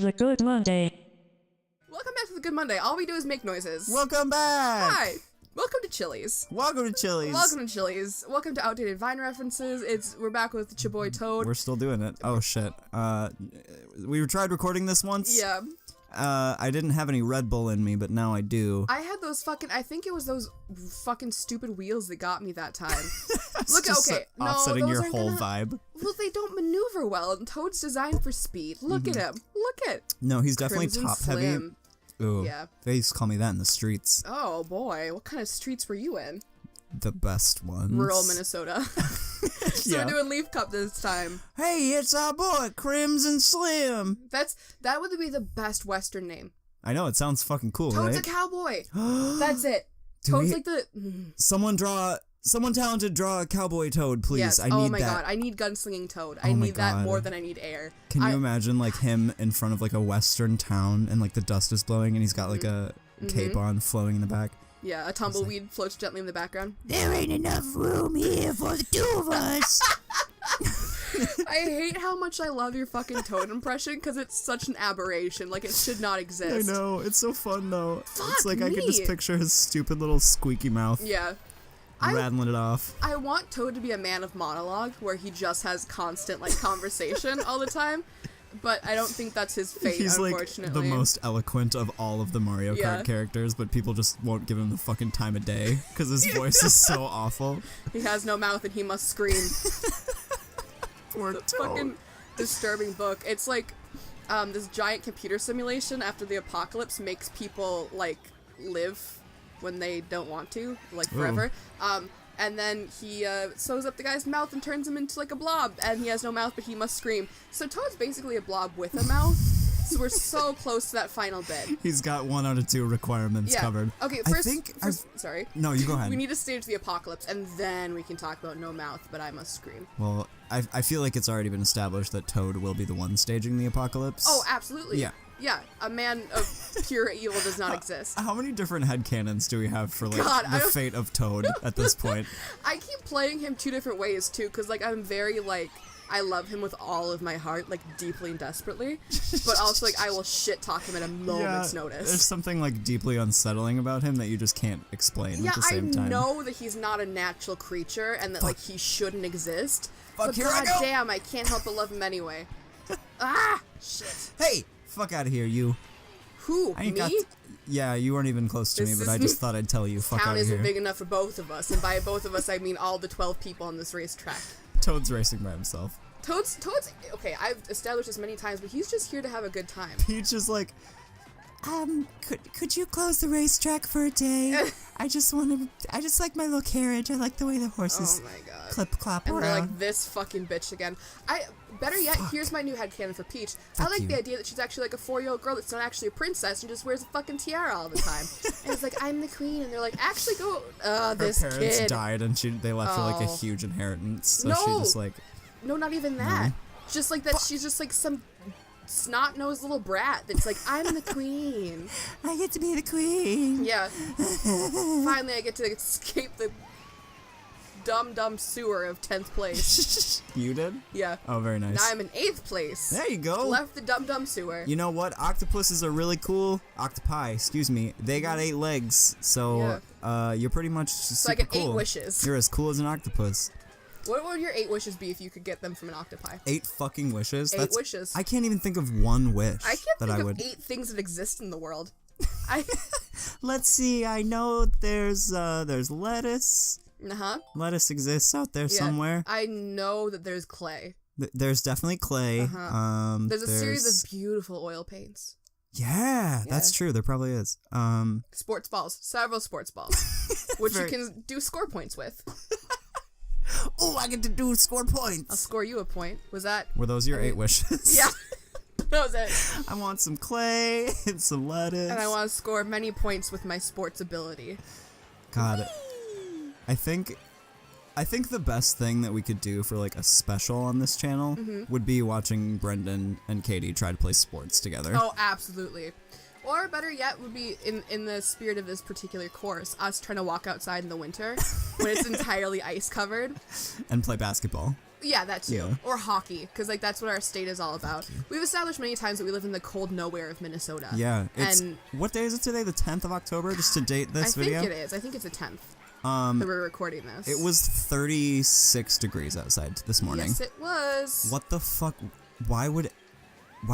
The Good Monday. Welcome back to the Good Monday. All we do is make noises. Welcome back! Hi! Welcome to Chili's. Welcome to Chili's. Welcome to Chili's. Welcome to Outdated Vine References. We're back with Chaboy Toad. We're still doing it. Oh shit. We tried recording this once. Yeah. I didn't have any Red Bull in me, but now I do. I had those I think it was those fucking stupid wheels that got me that time. Look, just okay. offsetting no, your whole vibe. Well, they don't maneuver well, and Toad's designed for speed. Look at him. Look at No, he's definitely Crimson top heavy. Slim. Ooh. Yeah. They used to call me that in the streets. Oh, boy. What kind of streets were you in? The best ones. Rural Minnesota. So Yeah. we're doing Leaf Cup this time. Hey, it's our boy, Crimson Slim. That would be the best Western name. I know, it sounds fucking cool, Toad's right? a cowboy. That's it. Toad's like the... Someone talented draw a cowboy Toad, please. Yes. I need oh my that. god, I need gunslinging Toad. Oh I my need that God. more than I need air. Can you imagine, like, him in front of, like, a western town and, like, the dust is blowing and he's got, like, a cape on flowing in the back? Yeah, a tumbleweed floats gently in the background. There ain't enough room here for the two of us. I hate how much I love your fucking Toad impression because it's such an aberration. Like, it should not exist. I know, it's so fun, though. It's like me. I can just picture his stupid little squeaky mouth Yeah. rattling it off. I want Toad to be a man of monologue where he just has constant, like, conversation all the time. But I don't think that's his fate, He's like unfortunately. the most eloquent of all of the Mario Kart characters, but people just won't give him the fucking time of day because his voice is so awful. He has no mouth and he must scream. Poor It's Toad. fucking disturbing book. It's like this giant computer simulation after the apocalypse makes people like live when they don't want to, like forever. And then he sews up the guy's mouth and turns him into like a blob, and he has no mouth but he must scream. So Toad's basically a blob with a mouth. So we're so close to that final bit. He's got 1 out of 2 requirements covered. Okay, sorry. No, you go ahead. We need to stage the apocalypse, and then we can talk about no mouth, but I must scream. Well, I feel like it's already been established that Toad will be the one staging the apocalypse. Oh, absolutely. Yeah. Yeah, a man of pure evil does not exist. How many different headcanons do we have for, like, God, the fate of Toad at this point? I keep playing him 2 different ways, too, because, like, I'm very, like, I love him with all of my heart, like, deeply and desperately, but also, like, I will shit-talk him at a moment's notice. There's something, like, deeply unsettling about him that you just can't explain at the same time. I know that he's not a natural creature, and that, like, he shouldn't exist, but here I go. goddamn, I can't help but love him anyway. Ah! Shit. Hey! Fuck out of here, you. Who? I ain't Me? got yeah, you weren't even close to me, but I just thought I'd tell you, fuck Town out of here. isn't big enough for both of us, and by both of us, I mean all the 12 people on this racetrack. Toad's racing by himself. Toad's, okay, I've established this many times, but he's just here to have a good time. Peach is like, could you close the racetrack for a day? I just like my little carriage. I like the way the horses Oh my god. clip-clop And around. they're like, this fucking bitch again. Better yet, here's my new headcanon for Peach. I like the idea that she's actually like a 4-year-old girl that's not actually a princess and just wears a fucking tiara all the time. And it's like, I'm the queen, and they're like, actually go, this Her parents kid. died and they left her like a Oh. huge inheritance, so No. she just like... No, not even that. Just like that, she's just like some snot-nosed little brat that's like, I'm the queen. I get to be the queen. Yeah. Finally, I get to escape the dumb sewer of 10th place. You did? Yeah. Oh, very nice. Now I'm in 8th place. There you go. Left the dumb sewer. You know what? Octopuses are really cool. Octopi, excuse me. They got 8 legs, so you're pretty much super I get cool. 8 wishes. You're as cool as an octopus. What would your 8 wishes be if you could get them from an octopi? 8 fucking wishes? 8 wishes. I can't even think of one wish I can't that think I of would... 8 things that exist in the world. Let's see, I know there's lettuce. Uh-huh. Lettuce exists out there Yeah. somewhere. I know that there's clay. There's definitely clay. There's a series of beautiful oil paints. Yeah, that's true. There probably is. Sports balls. Several sports balls. Which you can do score points with. Oh, I get to do score points. I'll score you a point. Was that... Were those your 8 wishes? Yeah. That was it. I want some clay and some lettuce. And I want to score many points with my sports ability. God, I think the best thing that we could do for like a special on this channel would be watching Brendan and Katie try to play sports together. Oh, absolutely. Or better yet would be, in the spirit of this particular course, us trying to walk outside in the winter when it's entirely ice covered. And play basketball. Yeah, that too. Yeah. Or hockey, because like that's what our state is all about. We've established many times that we live in the cold nowhere of Minnesota. Yeah. And what day is it today? The 10th of October, just to date this video? I think it is. I think it's the 10th that we're recording this. It was 36 degrees outside this morning. Yes, it was. What the fuck? Why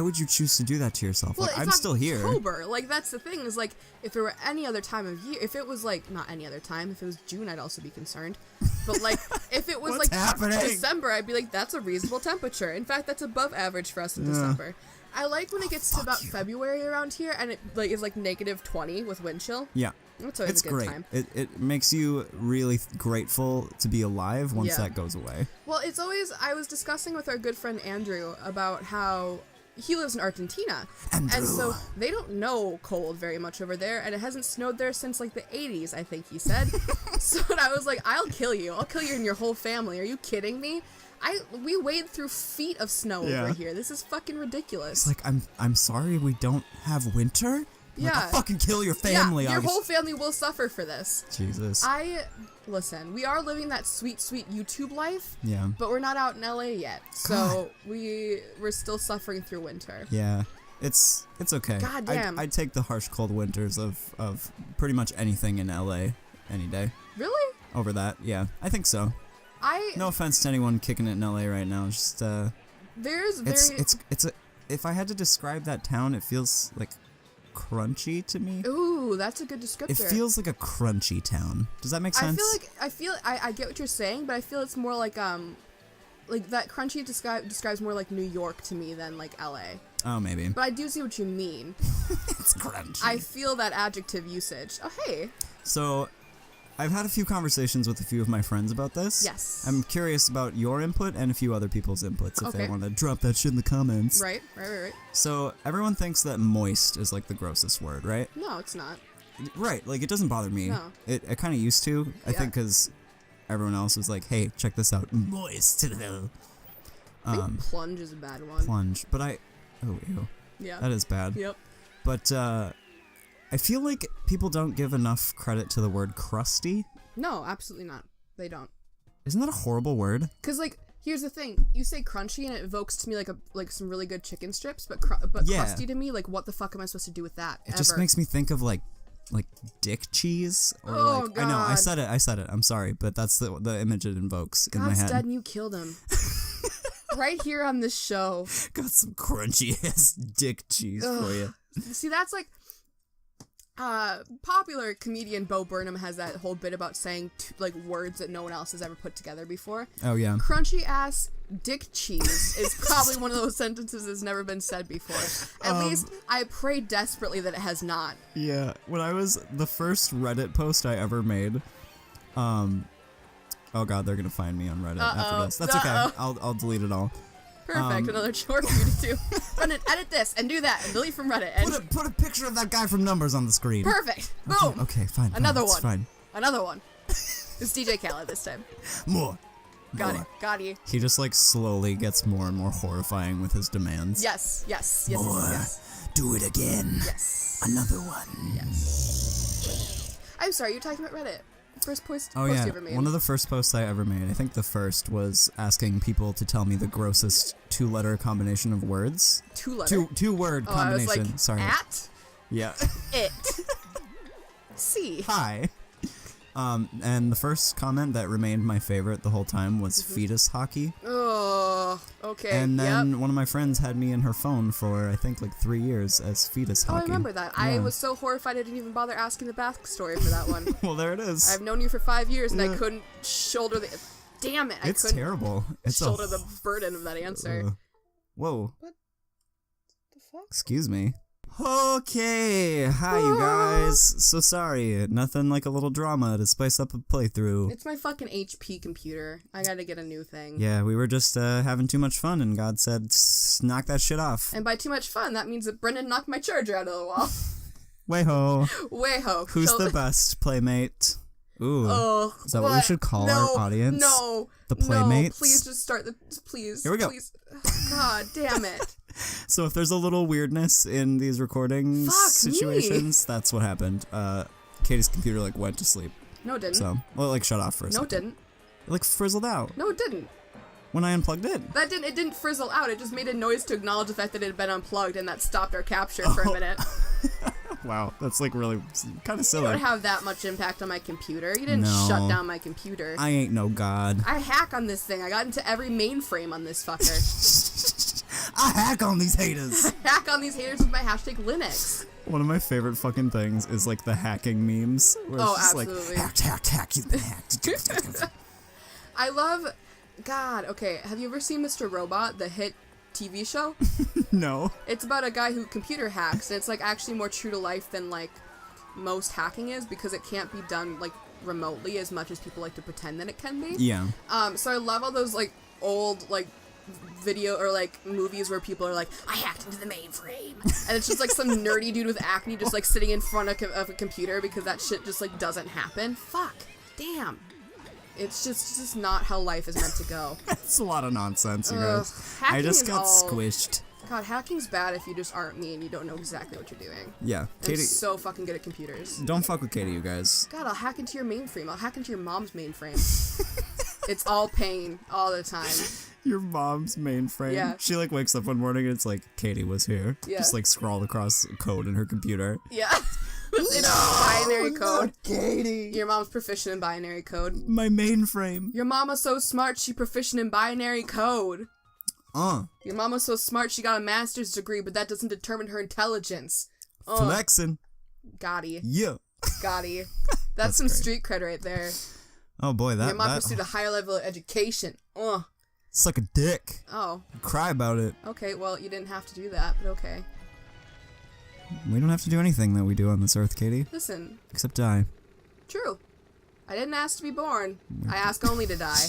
would you choose to do that to yourself? Well, like, it's I'm still here. October. Like, that's the thing, is like, if it were any other time of year, if it was like, not any other time, if it was June, I'd also be concerned. But like, if it was What's like happening? December, I'd be like, that's a reasonable temperature. In fact, that's above average for us in December. I like when it gets to about February around here, and it like is like -20 with wind chill. Yeah. That's always It's a good great. time. It makes you really grateful to be alive once that goes away. Well, it's always, I was discussing with our good friend Andrew about how he lives in Argentina. Andrew. And so they don't know cold very much over there, and it hasn't snowed there since like the 80s, I think he said. So I was like, I'll kill you. I'll kill you and your whole family. Are you kidding me? We wade through feet of snow over here. This is fucking ridiculous. It's like, I'm sorry we don't have winter? Like, I'll fucking kill your family. Yeah, your whole family will suffer for this. Jesus. Listen, we are living that sweet, sweet YouTube life. Yeah. But we're not out in LA yet. So we're still suffering through winter. Yeah. It's okay. God damn. I'd take the harsh cold winters of pretty much anything in LA any day. Really? Over that, yeah. I think so. No offense to anyone kicking it in LA right now. Just if I had to describe that town, it feels like crunchy to me. Ooh, that's a good descriptor. It feels like a crunchy town. Does that make sense? I get what you're saying, but I feel it's more like that crunchy describes more like New York to me than like LA. Oh, maybe. But I do see what you mean. It's crunchy. I feel that adjective usage. Oh, hey. So, I've had a few conversations with a few of my friends about this. Yes. I'm curious about your input and a few other people's inputs if they want to drop that shit in the comments. Right. So, everyone thinks that moist is like the grossest word, right? No, it's not. Right, like it doesn't bother me. No. It kind of used to, I think, because everyone else was like, hey, check this out. Moist. I think plunge is a bad one. Plunge. But oh, ew. Yeah. That is bad. Yep. But, I feel like people don't give enough credit to the word crusty. No, absolutely not. They don't. Isn't that a horrible word? Because, like, here's the thing. You say crunchy and it evokes to me like some really good chicken strips, but crusty to me, like, what the fuck am I supposed to do with that? It just makes me think of like dick cheese or God. I know, I said it. I'm sorry, but that's the image it invokes in my head. God's dead and you killed him. Right here on this show. Got some crunchy ass dick cheese for you. See, that's like popular comedian Bo Burnham has that whole bit about saying like words that no one else has ever put together before. Oh yeah. Crunchy ass dick cheese is probably one of those sentences that's never been said before. At least I pray desperately that it has not. Yeah. When I was the first Reddit post I ever made, oh god, they're gonna find me on Reddit after this. That's okay. I'll delete it all. Perfect. Another chore for you to do. Run it, edit this, and do that, and delete from Reddit. And Put a picture of that guy from Numbers on the screen. Perfect. Boom. Okay, fine. Another one. Fine. Another one. It's DJ Khaled this time. More. Got it. Got you. He just like slowly gets more and more horrifying with his demands. Yes. More. Yes. Do it again. Yes. Another one. Yes. I'm sorry, you're talking about Reddit. First post you ever made. One of the first posts I ever made. I think the first was asking people to tell me the grossest two-letter combination of words. Two-word combination. I was like, sorry. At? Yeah. It. C. Hi. And the first comment that remained my favorite the whole time was fetus hockey. Oh, okay. And then one of my friends had me in her phone for, I think, like 3 years as fetus hockey. Oh, I remember that. Yeah. I was so horrified I didn't even bother asking the backstory for that one. Well, there it is. I've known you for 5 years and I couldn't shoulder the... Damn it. It's terrible. It's shoulder the burden of that answer. Whoa. What the fuck? Excuse me. Okay, hi you guys. So sorry, nothing like a little drama to spice up a playthrough. It's my fucking HP computer. I gotta get a new thing. Yeah, we were just having too much fun and God said, knock that shit off. And by too much fun, that means that Brendan knocked my charger out of the wall. Way-ho. Way-ho. Who's the best playmate? Ooh. Is that what we should call our audience? No. The playmates? No, please just start the... Please. Here we go. Please. God damn it. So if there's a little weirdness in these recording situations, that's what happened. Katie's computer like went to sleep. No, it didn't. So, well, it like shut off for a second. No, it didn't. It like frizzled out. No, it didn't. When I unplugged it? It didn't frizzle out. It just made a noise to acknowledge the fact that it had been unplugged, and that stopped our capture for a minute. Wow, that's like really kind of silly. You don't have that much impact on my computer. You didn't shut down my computer. I ain't no god. I hack on this thing. I got into every mainframe on this fucker. I hack on these haters. I hack on these haters with my hashtag Linux. One of my favorite fucking things is like the hacking memes. Where it's just absolutely. Like, hack, you've been hacked. I love... God, okay, have you ever seen Mr. Robot, the hit TV show? No. It's about a guy who computer hacks, and it's like actually more true to life than like most hacking is, because it can't be done like remotely as much as people like to pretend that it can be. Yeah. So I love all those like old like video or like movies where people are like, I hacked into the mainframe, and it's just like some nerdy dude with acne just like sitting in front of a computer because that shit just like doesn't happen. Fuck. Damn. It's just not how life is meant to go. It's a lot of nonsense, you guys. I just got squished. God, hacking's bad if you just aren't me and you don't know exactly what you're doing. Yeah, Katie. I'm so fucking good at computers. Don't fuck with Katie, you guys. God, I'll hack into your mainframe. I'll hack into your mom's mainframe. It's all pain, all the time. Your mom's mainframe? Yeah. She like wakes up one morning and it's like, Katie was here. Yeah. Just like scrawled across code in her computer. Yeah. In binary code. Katie. Your mom's proficient in binary code. My mainframe. Your mama's so smart, she proficient in binary code. Your mama's so smart, she got a master's degree, but that doesn't determine her intelligence. Flexing. Gotti. Yeah. Gotti. That's some great. Street cred right there. Oh boy, Your mom pursued a higher level of education. Suck a dick. Oh. Cry about it. Okay, well, you didn't have to do that, but okay. We don't have to do anything that we do on this earth, Katie. Listen. Except die. True. I didn't ask to be born. I ask only to die.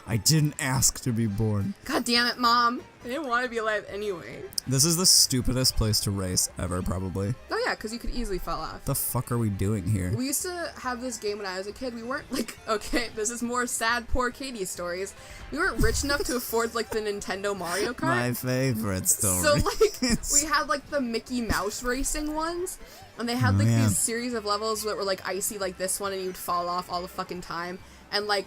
I didn't ask to be born. God damn it, Mom. I didn't want to be alive anyway. This is the stupidest place to race ever, probably. Oh yeah, because you could easily fall off. The fuck are we doing here? We used to have this game when I was a kid. We weren't like, okay, this is more sad, poor Katie stories. We weren't rich enough to afford like the Nintendo Mario Kart. My favorite story. So like, we had like the Mickey Mouse racing ones. And they had like these series of levels that were like icy like this one, and you'd fall off all the fucking time. And like,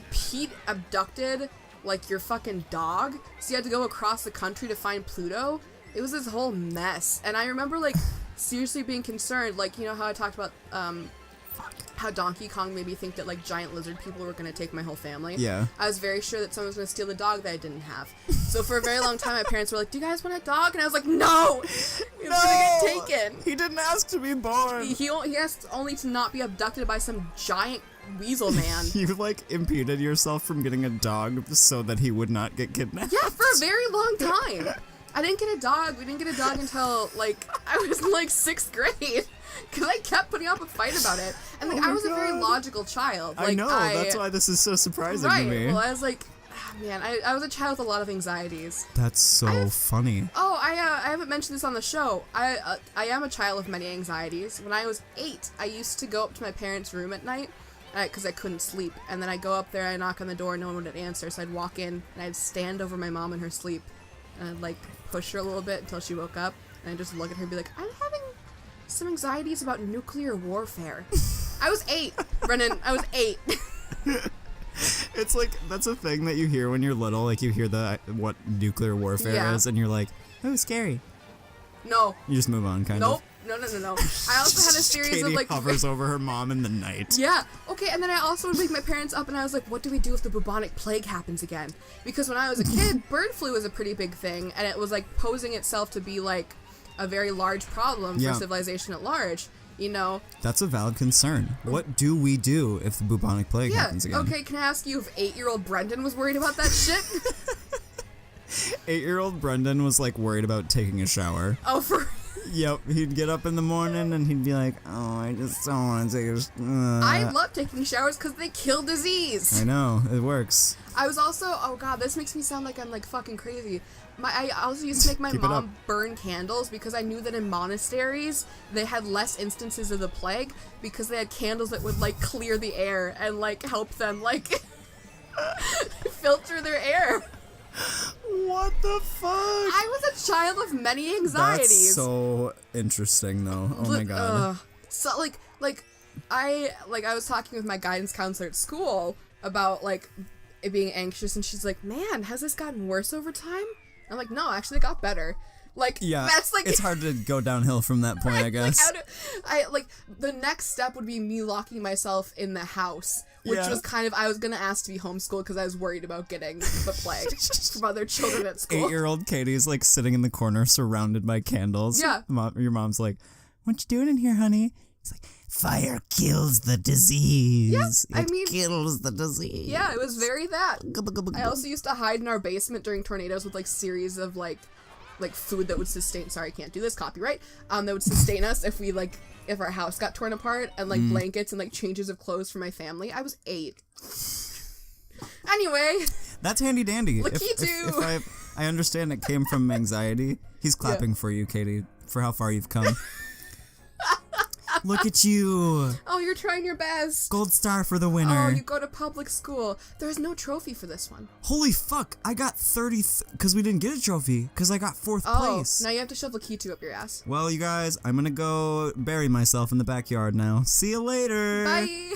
Pete abducted like your fucking dog, so you had to go across the country to find Pluto. It was this whole mess, and I remember like seriously being concerned, like, you know how I talked about how Donkey Kong made me think that like giant lizard people were gonna take my whole family. Yeah. I was very sure that someone was gonna steal the dog that I didn't have. So for a very long time my parents were like, do you guys want a dog? And I was like, no! It's gonna get taken. He didn't ask to be born. He asked only to not be abducted by some giant weasel man. You like impeded yourself from getting a dog so that he would not get kidnapped. Yeah, for a very long time. I didn't get a dog. We didn't get a dog until like I was in like 6th grade, because I kept putting up a fight about it. And like I was a very logical child. Like, I know. That's why this is so surprising to me. Well, I was like, man, I was a child with a lot of anxieties. That's so funny. Oh, I haven't mentioned this on the show. I am a child with many anxieties. When I was 8, I used to go up to my parents' room at night, because I couldn't sleep, and then I'd go up there, I'd knock on the door, no one would answer, so I'd walk in, and I'd stand over my mom in her sleep, and I'd like push her a little bit until she woke up, and I'd just look at her and be like, I'm having some anxieties about nuclear warfare. I was 8, Brennan, I was 8. It's like, that's a thing that you hear when you're little, like you hear what nuclear warfare is, and you're like, oh, scary. No. You just move on, kind of. Nope. No. I also had a series Katie of like hovers over her mom in the night. Yeah. Okay, and then I also would wake my parents up and I was like, what do we do if the bubonic plague happens again? Because when I was a kid, bird flu was a pretty big thing, and it was like posing itself to be like a very large problem for civilization at large, you know? That's a valid concern. What do we do if the bubonic plague happens again? Okay, can I ask you if 8-year-old Brendan was worried about that shit? 8-year-old Brendan was like worried about taking a shower. Oh, for Yep, he'd get up in the morning and he'd be like, oh, I just don't want to take a I love taking showers because they kill disease. I know, it works. I was also, oh god, this makes me sound like I'm like fucking crazy. I also used to make my mom burn candles because I knew that in monasteries they had less instances of the plague because they had candles that would like clear the air and like help them like filter their air. What the fuck? I was a child of many anxieties. That's so interesting, though. Oh my god. So I was talking with my guidance counselor at school about like it being anxious, and she's like, man, has this gotten worse over time? I'm like, no, actually it got better. Like, Yeah, that's like, it's hard to go downhill from that point, I guess. Like, the next step would be me locking myself in the house, which Yeah. was kind of, I was gonna ask to be homeschooled because I was worried about getting the plague from other children at school. 8-year-old Katie's like sitting in the corner surrounded by candles. Yeah. Your mom's like, what you doing in here, honey? He's like, fire kills the disease. Yeah, I mean, kills the disease. Yeah, it was very that. I also used to hide in our basement during tornadoes with like series of like food that would sustain. Sorry, I can't do this. Copyright. That would sustain us if our house got torn apart, and like blankets and like changes of clothes for my family. I was 8. Anyway, that's handy dandy. Lakitu. If I understand it came from anxiety. He's clapping for you, Katie, for how far you've come. Look at you. Oh, you're trying your best. Gold star for the winner. Oh, you go to public school. There's no trophy for this one. Holy fuck, I got 30, because we didn't get a trophy, because I got 4th place. Now you have to shove Lakitu up your ass. Well, you guys, I'm gonna go bury myself in the backyard now. See you later. Bye.